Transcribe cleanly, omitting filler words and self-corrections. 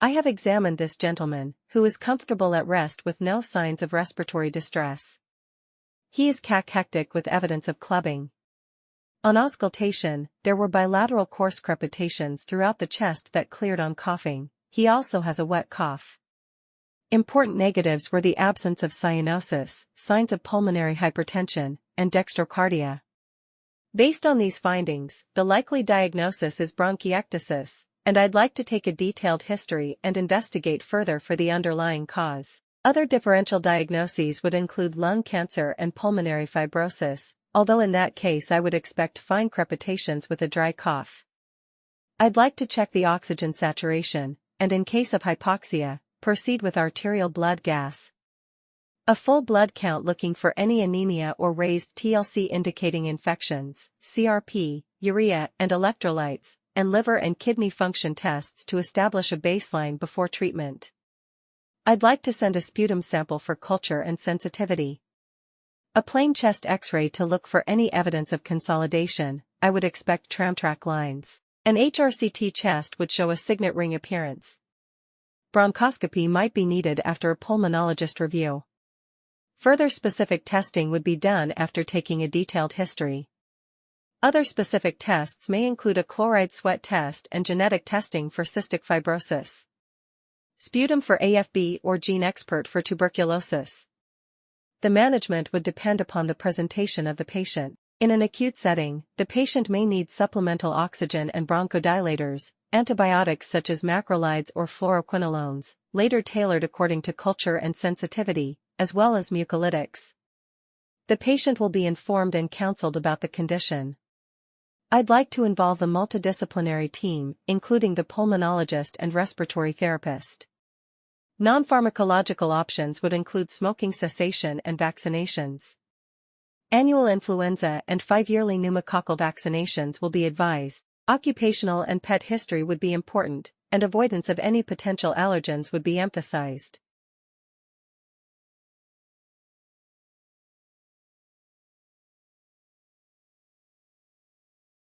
I have examined this gentleman, who is comfortable at rest with no signs of respiratory distress. He is cachectic with evidence of clubbing. On auscultation, there were bilateral coarse crepitations throughout the chest that cleared on coughing. He also has a wet cough. Important negatives were the absence of cyanosis, signs of pulmonary hypertension, and dextrocardia. Based on these findings, the likely diagnosis is bronchiectasis, and I'd like to take a detailed history and investigate further for the underlying cause. Other differential diagnoses would include lung cancer and pulmonary fibrosis, although in that case I would expect fine crepitations with a dry cough. I'd like to check the oxygen saturation, and in case of hypoxia, proceed with arterial blood gas. A full blood count looking for any anemia or raised TLC indicating infections, CRP, urea and electrolytes, and liver and kidney function tests to establish a baseline before treatment. I'd like to send a sputum sample for culture and sensitivity. A plain chest X-ray to look for any evidence of consolidation. I would expect tram-track lines. An HRCT chest would show a signet ring appearance. Bronchoscopy might be needed after a pulmonologist review. Further specific testing would be done after taking a detailed history. Other specific tests may include a chloride sweat test and genetic testing for cystic fibrosis. Sputum for AFB or gene expert for tuberculosis. The management would depend upon the presentation of the patient. In an acute setting, the patient may need supplemental oxygen and bronchodilators, antibiotics such as macrolides or fluoroquinolones, later tailored according to culture and sensitivity, as well as mucolytics. The patient will be informed and counseled about the condition. I'd like to involve a multidisciplinary team, including the pulmonologist and respiratory therapist. Non-pharmacological options would include smoking cessation and vaccinations. Annual influenza and 5-yearly pneumococcal vaccinations will be advised. Occupational and pet history would be important, and avoidance of any potential allergens would be emphasized.